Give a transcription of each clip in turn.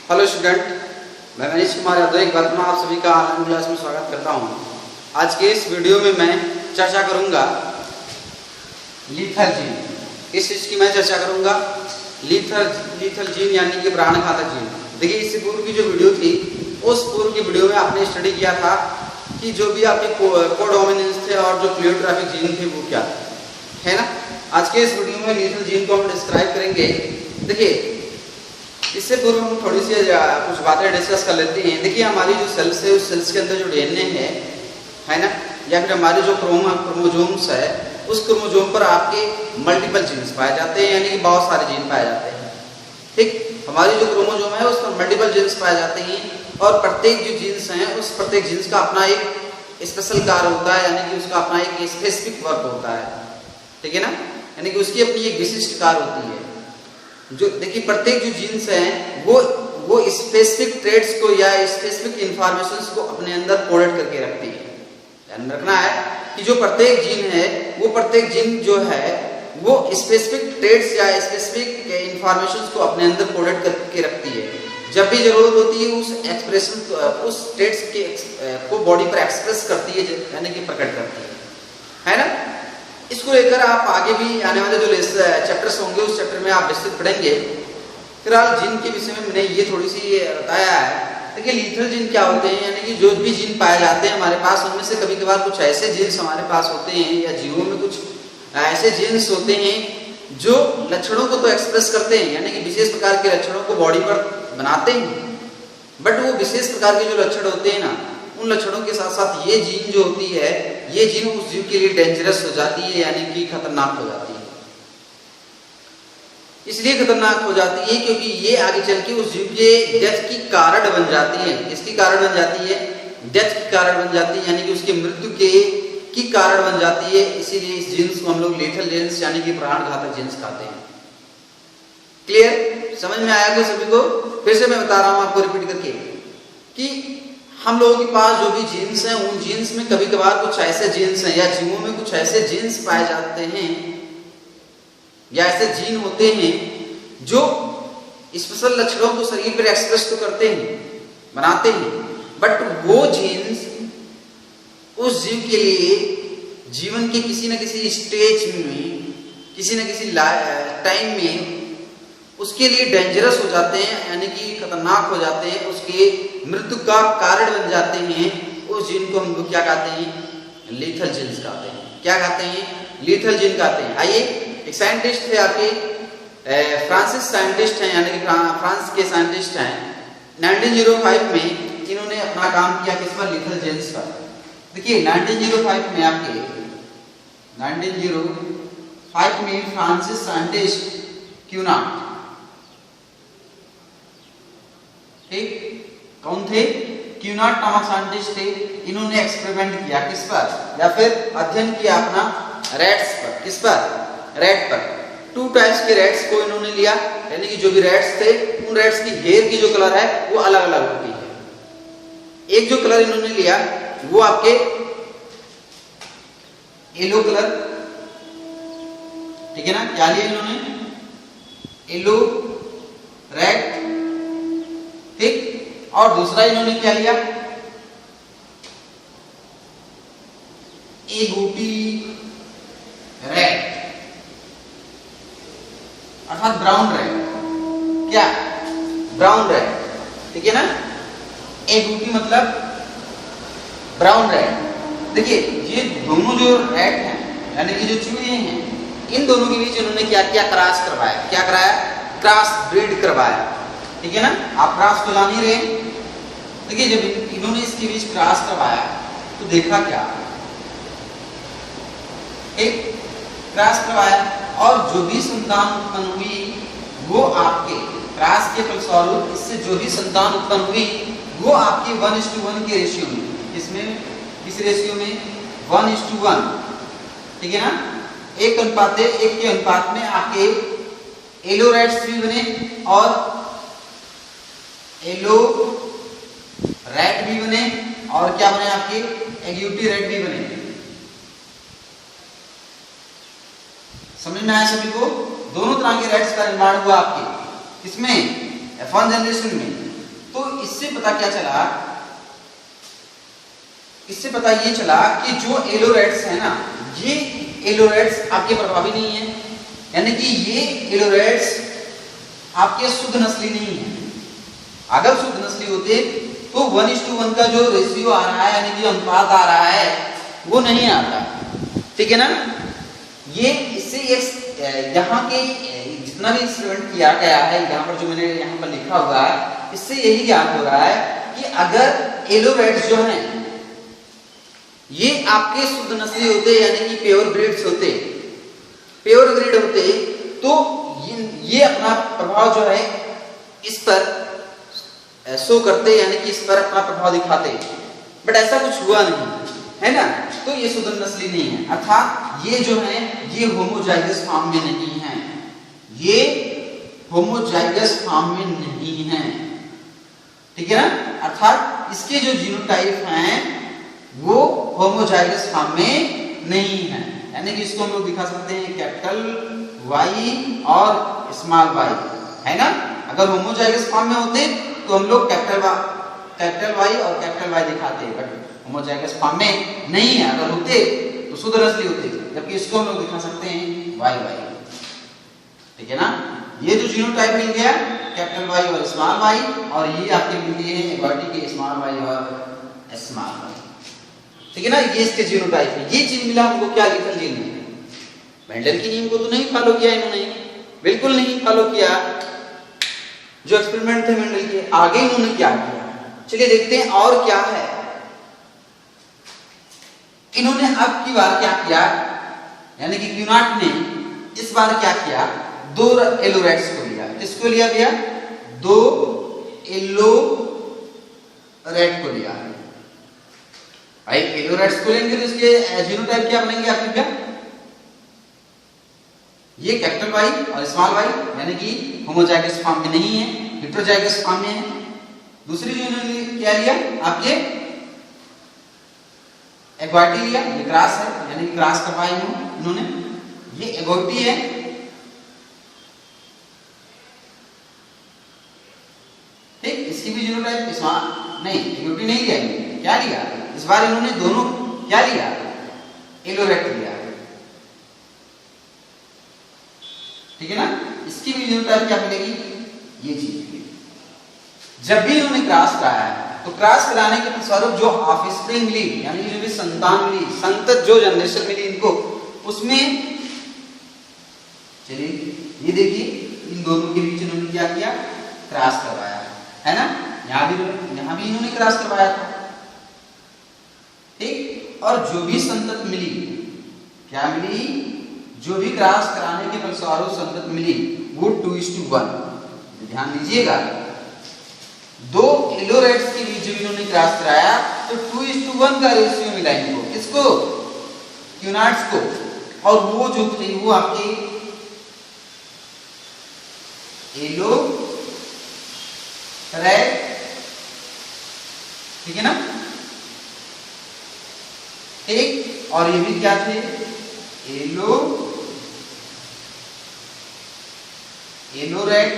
Hello student, मैं मनीष कुमार यादव एक बार पुनः आप सभी का ऑनलाइन क्लास में स्वागत करता हूं। आज के इस वीडियो में मैं चर्चा करूंगा लीथल जीन। इस चीज़ की मैं चर्चा करूंगा लीथल जीन यानी कि प्राणघातक जीन। देखिए, इससे पूर्व की जो वीडियो थी उस पूर्व की वीडियो में आपने स्टडी किया था कि जो भी आपके कोडोमिनेंस थे और जो प्लेयोट्रॉपिक जीन थे वो क्या है ना। आज के इस वीडियो में लीथल जीन को हम डिस्क्राइब करेंगे। देखिए, इससे पूर्व हम थोड़ी सी कुछ बातें डिस्कस कर लेते हैं। देखिए, हमारी जो सेल्स है उस सेल्स के अंदर जो डीएनए है ना, या फिर हमारे जो क्रोमोजोम्स है उस क्रोमोजोम पर आपके मल्टीपल जीन्स पाए जाते हैं, यानी कि बहुत सारे जीन पाए जाते हैं। ठीक, हमारी जो क्रोमोजोम है उस पर मल्टीपल जीन्स पाए जाते हैं और प्रत्येक जो जीन्स हैं उस प्रत्येक जीन्स का अपना एक स्पेशल कार्य होता है, यानी कि उसका अपना एक स्पेसिफिक वर्क होता है। ठीक है ना, यानी कि उसकी अपनी एक विशिष्ट कार्य होती है। जो देखिए, प्रत्येक जो जीन्स हैं वो स्पेसिफिक ट्रेड्स को या स्पेसिफिक इंफॉर्मेशंस को अपने अंदर कोडेड करके रखती है। ध्यान में रखना है कि जो प्रत्येक जीन है वो प्रत्येक जीन जो है वो स्पेसिफिक ट्रेड्स या स्पेसिफिक इंफॉर्मेशंस को अपने अंदर कोडेड करके रखती है। जब भी जरूरत होती है उस एक्सप्रेशन उस ट्रेड्स के को बॉडी पर एक्सप्रेस करती है, यानी कि प्रकट करती है ना। इसको लेकर आप आगे भी आने वाले जो चैप्टर्स होंगे उस चैप्टर में आप विस्तृत पढ़ेंगे। फिलहाल जीन के विषय में मैंने ये थोड़ी सी बताया है। देखिए, लीथल जीन क्या होते हैं, यानी कि जो भी जीन पाए जाते हैं हमारे पास उनमें से कभी कभार कुछ ऐसे जीन्स हमारे पास होते हैं या जीवों में कुछ ऐसे जीन्स होते हैं जो लक्षणों को तो एक्सप्रेस करते हैं, यानी कि विशेष प्रकार के लक्षणों को बॉडी पर बनाते हैं। बट वो विशेष प्रकार के जो लक्षण होते हैं ना, उन लक्षणों के साथ साथ ये जीन जो होती है ये जीन उस जीव के लिए डेंजरस हो जाती है, यानी कि खतरनाक हो जाती है। इसलिए खतरनाक हो जाती है क्योंकि ये आगे चल के उस जीव के डेथ की कारण बन जाती है। इसकी कारण बन जाती है, डेथ की कारण बन जाती है, यानी कि उसकी मृत्यु की कारण बन जाती है। इसीलिए इस जीन्स को हम लोग लीथल जीन्स यानी कि प्राणघातक जीन्स कहते हैं। क्लियर, समझ में आया सभी को? फिर से मैं बता रहा हूं आपको रिपीट करके कि हम लोगों के पास जो भी जीन्स हैं उन जीन्स में कभी कभार कुछ ऐसे जीन्स हैं या जीवों में कुछ ऐसे जीन्स पाए जाते हैं या ऐसे जीन होते हैं जो स्पेशल लक्षणों को शरीर पर एक्सप्रेस तो करते हैं, बनाते हैं, बट वो जीन्स उस जीव के लिए जीवन के किसी न किसी स्टेज में किसी न किसी टाइम में उसके लिए डेंजरस हो जाते हैं, यानी कि खतरनाक हो जाते हैं, उसके मृत्यु का कारण बन जाते हैं। उस जीन को हम लोग क्या कहते हैं? लीथल जीन्स कहते हैं। क्या कहते हैं? लीथल जीन कहते हैं। आइए, एक साइंटिस्ट है आपके फ्रांसिस साइंटिस्ट हैं, यानी कि फ्रांस के साइंटिस्ट हैं। 1905 में इन्होंने अपना काम किया किस पर? लीथल जीन्स पर। देखिए, 1905 में आपके 1905 में फ्रांसिस साइंटिस्ट क्यूनार्ट, ठीक, कौन थे? क्यूनार्ट नामक साइंटिस्ट थे। इन्होंने एक्सपेरिमेंट किया किस पर, या फिर अध्ययन किया अपना रैट्स पर। किस पर? रैट पर। 2 टाइप्स के रैट्स को इन्होंने लिया, यानी कि जो भी रैट्स थे उन रैट्स की हेयर की जो कलर है वो अलग अलग होती है। एक जो कलर इन्होंने लिया वो आपके येलो कलर, ठीक है ना। क्या लिया इन्होंने? येलो रैट, ठीक। और दूसरा इन्होंने क्या लिया? एगोपी रैट, अर्थात ब्राउन रैट। क्या? ब्राउन रैट, ठीक है ना। एगोपी मतलब ब्राउन रैट। देखिए, ये दोनों जो रैट हैं यानी कि जो चूहे हैं, इन दोनों के बीच इन्होंने क्या किया? क्रॉस करवाया। क्या कराया? क्रॉस ब्रीड करवाया, ठीक है ना। आप क्रॉस तो जान ही रहे। देखिए, जब इन्होंने इसके बीच क्रॉस करवाया तो देखा क्या? एक क्रॉस करवाया और जो भी संतान उत्पन्न हुई वो आपके क्रॉस के फलस्वरूप इससे जो भी संतान उत्पन्न हुई वो आपके 1:1 के रेशियो में, इसमें किस रेशियो में? 1:1, ठीक है ना। 1:1 के अनुपात में आपके येलो रैट्स भी बने और येलो रैट भी बने, और क्या बने? आपके एग्यूटी रैट भी बने। समझ में आया सभी को? दोनों तरह के रैट्स का निर्माण हुआ आपके किसमें? F1 जनरेशन में। इससे पता क्या चला, इससे पता ये चला कि जो एलोरेट्स है ना, ये एलोरेट्स आपके प्रभावी नहीं है, यानी कि ये एलोरेट्स आपके शुद्ध नस्ली नहीं है। अगर शुद्ध नस्ली होते तो 1:1 का जो रेशियो आ रहा है, यानी कि अनुपात आ रहा है, वो नहीं आता। ठीक है ना। ये इससे यहाँ के जितना भी एक्सपेरिमेंट किया गया है, यहाँ पर जो मैंने यहाँ पर लिखा हुआ है, इससे यही ज्ञात हो रहा है कि अगर एलोरेट्स जो हैं ये आपके शुद्ध नस्ली होते, यानी कि प्योर ब्रीड्स होते, प्योर ब्रीड होते, तो ये अपना प्रभाव जो है इस पर शो करते, यानी कि इस पर अपना प्रभाव दिखाते। बट ऐसा कुछ हुआ नहीं, है ना। तो ये शुद्ध नस्ली नहीं है, अर्थात ये जो है ये होमोजाइगस फॉर्म में नहीं है, ये होमोजाइगस फॉर्म में नहीं है। ठीक है ना। अर्थात इसके जो जीनोटाइप हैं वो होमोजाइगस फॉर्म में नहीं है, यानी कि इसको हम लोग दिखा सकते हैं कैपिटल वाई और स्मॉल वाई, है ना। अगर होमोजाइगस फॉर्म में होते तो हम लोग कैपिटल वाई और कैपिटल वाई दिखाते, बट होमोजाइगस फॉर्म में नहीं है। अगर होते तो शुद्ध नस्ली होते, जबकि इसको हम लोग दिखा सकते हैं वाई वाई। ठीक है ना। ये जो जीनोटाइप मिल गया कैपिटल वाई और स्मॉल वाई, और ये आपके मिल गए हैं एबॉर्टी के स्मॉल वाई और स्मॉल वाई। ठीक है ना। ये इसके जीनोटाइप है। ये चीज मिला हमको क्या, लीथल जीन में। मेंडल की नीम को तो नहीं फॉलो किया इन्होंने, बिल्कुल नहीं फॉलो किया। जो एक्सपेरिमेंट थे मेंडल के, आगे इन्होंने क्या किया, चलिए देखते हैं और क्या है। इन्होंने अब की बार क्या किया, यानी कि क्यूनाट ने इस बार क्या किया, 2 एलोरेट्स को लिया। किसको लिया भैया, 2 एलोरेट को लिया। भाई एलोरेट्स को लेंगे तो इसके जीनोटाइप क्या बनेंगे आपके क्या, ये कैपिटल वाई और स्मॉल वाई, यानी कि होमोजाइगस फॉर्म में नहीं है, हेटेरोजाइगस फॉर्म में है। दूसरी जो इन्होंने क्या लिया, आपके एगॉइटी लिया, ये क्रॉस है, यानी कि क्रॉस करवाया इन्होंने, ये एगॉइटी है। ठीक, इसकी भी जीनोटाइप नहीं, एगॉइटी नहीं लिया, क्या लिया इस बार इन्होंने, दोनों क्या लिया, एलोरेट लिया। ठीक है ना। इसकी भी जीनोटाइप क्या मिलेगी, ये चीज मिलेगी। जब भी इन्होंने क्रॉस कराया तो क्रॉस कराने के फलस्वरूप जो ऑफस्प्रिंग मिली, यानी जो भी संतान मिली, संतत जो जनरेशन मिली इनको, उसमें चलिए ये देखिए इन दोनों के बीच इन्होंने क्या किया, क्रॉस करवाया, है ना। यहाँ भी इन्होंने क्रॉस करवाया था। ठीक, और जो भी संतत मिली, क्या मिली, जो भी क्रॉस कराने के फलस्वरूप संतत मिली वो 2:1। ध्यान दीजिएगा, 2 एलोरेट्स के बीच जब इन्होंने क्रॉस कराया तो 2:1 का रेशियो मिला इनको, किसको, क्यूनाट्स को। और वो जो थे वो आपके एलोरेट, ठीक है ना। ठीक, और ये भी क्या थे, एलोरेट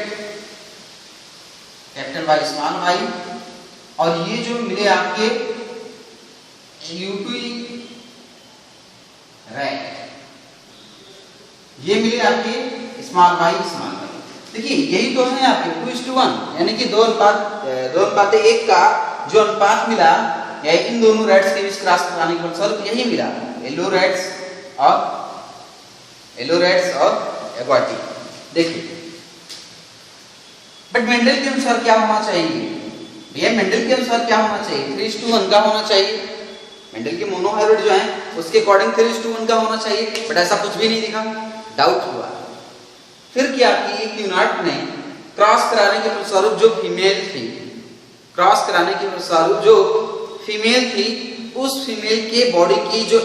कैपिटल वाई स्मॉल वाई, और ये जो मिले आपके रेट, ये मिले आपके स्मॉल वाई स्मॉल वाई। देखिए यही तो है आपके 2:1, यानी कि 2:1 का जो अनुपात मिला, या इन दोनों रेट्स के बीच क्रॉस कराने के फलस्वरूप यही मिला, एलोरेट्स और एगॉइटी। देखिए, बट मेंडल के अनुसार क्या होना चाहिए भैया, मेंडल के अनुसार क्या होना चाहिए, 3:1 का होना चाहिए। मेंडल के मोनोहाइब्रिड जो है उसके अकॉर्डिंग 3:1 का होना चाहिए, बट ऐसा कुछ भी नहीं दिखा, डाउट हुआ। फिर क्या की क्यूनाट ने क्रॉस कराने के फलस्वरूप जो फीमेल थी, क्रॉस कराने के फलस्वरूप जो फीमेल थी, उस फीमेल के बॉडी की जो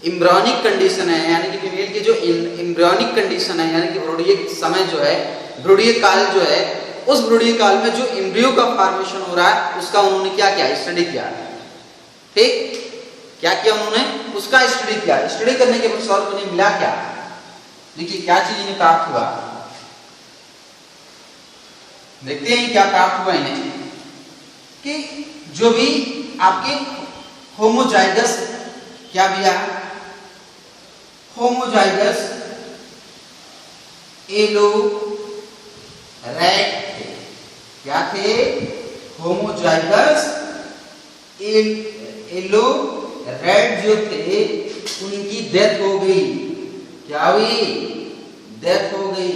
एम्ब्रियोनिक कंडीशन है, यानी कि फीमेल की जो एम्ब्रियोनिक कंडीशन है, यानी कि भ्रूणीय समय जो है, भ्रूणीय काल जो है, उस भ्रूणीय काल में जो एम्ब्रियो का फॉर्मेशन हो रहा है उसका उन्होंने क्या किया, स्टडी किया। ठीक, क्या किया उन्होंने, उसका स्टडी किया। स्टडी करने के फलस्वरूप उन्हें मिला क्या, देखिए क्या चीज इन्हें प्राप्त हुआ, देखते हैं क्या प्राप्त हुआ इन्हें। कि जो भी आपके होमोजाइगस क्या दिया, होमोजाइगस एलो रैट थे। क्या थे? होमोजाइगस एलो रैट जो थे उनकी डेथ हो गई। क्या हुई? डेथ हो गई।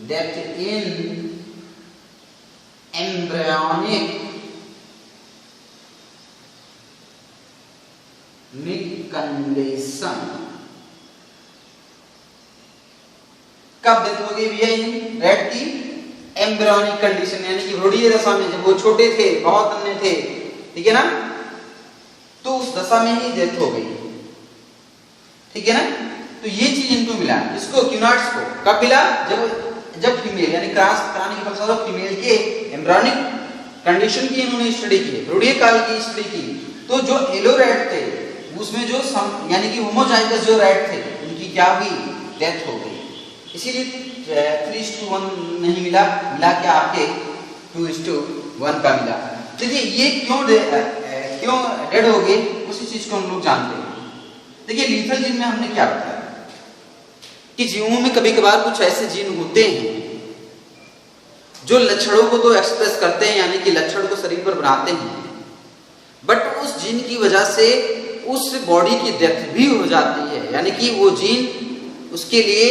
Death in embryonic condition. कब डेथ हो गई भैया इन रैट की? एम्ब्रियोनिक कंडीशन, यानी कि भ्रूणीय दशा में, जब वो छोटे थे, बहुत नन्हे थे, ठीक है ना, तो उस दशा में ही डेथ हो गई। ठीक है ना? तो ये चीज इनको मिला, इसको क्यूनार्ड्स को कब मिला? जब फीमेल यानी क्रॉस कराने के फलस्वरूप फीमेल के एम्ब्रियोनिक कंडीशन की इन्होंने स्टडी की, भ्रूणीय काल की स्टडी की। तो जो एलो रैट थे उसमें जो यानी कि होमोजाइगस जो रैट थे उनकी क्या हुई? डेथ हो गई। इसीलिए 3:1 नहीं मिला, मिला क्या आपके 2:1 का मिला। देखिए ये क्यों डेड हो गए, उसी चीज को हम लोग जानते हैं। देखिए लीथल जीन में हमने क्या बताया कि जीवों में कभी कभार कुछ ऐसे जीन होते हैं जो लक्षणों को तो एक्सप्रेस करते हैं, यानी कि लक्षण को शरीर पर बनाते हैं, बट उस जीन की वजह से उस बॉडी की डेथ भी हो जाती है, यानी कि वो जीन उसके लिए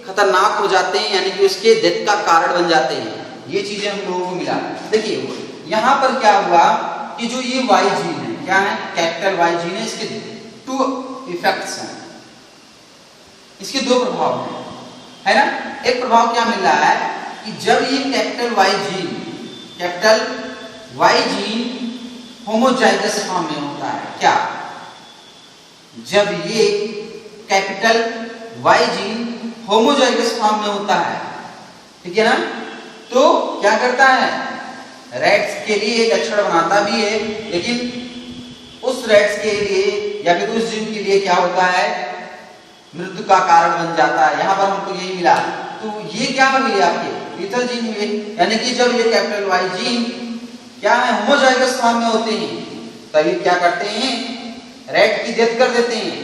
खतरनाक हो जाते हैं, यानी कि उसके डेथ का कारण बन जाते हैं। ये चीजें हम लोगों को मिला। देखिए यहां पर क्या हुआ कि जो ये वाई जीन है, क्या है? कैपिटल वाई जीन है। इसके 2 इफेक्ट्स हैं, इसके 2 प्रभाव हैं, है ना। एक प्रभाव क्या मिल रहा है कि जब ये capital Y gene homozygous form में होता है, क्या? जब ये capital Y gene homozygous form में होता है, ठीक है ना, तो क्या करता है? रैट्स के लिए लक्षण बनाता भी है, लेकिन उस रैट्स के लिए या फिर उस जीव के लिए क्या होता है? मृत्यु का कारण बन जाता है। यहां पर हमको यही मिला। तो ये क्या हुई आपके लीथल जीन हुए, यानी कि जब ये कैपिटल वाई जीन क्या है? होमोजाइगस फॉर्म में होते हैं, तभी क्या करते हैं? रैट की डेथ कर देते हैं।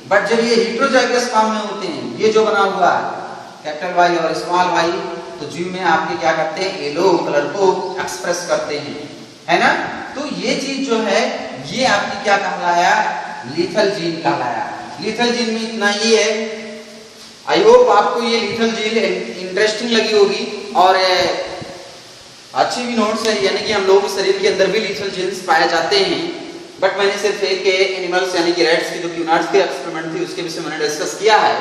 बट जब ये हेटेरोजाइगस फॉर्म में होते हैं, ये जो बना हुआ है कैपिटल वाई और स्मॉल वाई, तो जीव में आपके क्या करते हैं? येलो कलर को एक्सप्रेस करते हैं, है ना। तो ये चीज जो है ये आपकी क्या कहलाया? लीथल जीन कहलाया। लीथल जीन में इतना ही है। आई होप आपको ये लीथल जीन इंटरेस्टिंग लगी होगी और अच्छी भी नोट्स है, यानी कि हम लोगों के शरीर के अंदर भी लीथल जीन्स पाए जाते हैं। बट मैंने सिर्फ एक एनिमल्स यानी कि रैट्स की जो क्यूनार्ड्स की एक्सपेरिमेंट थी उसके विषय में मैंने डिस्कस किया है।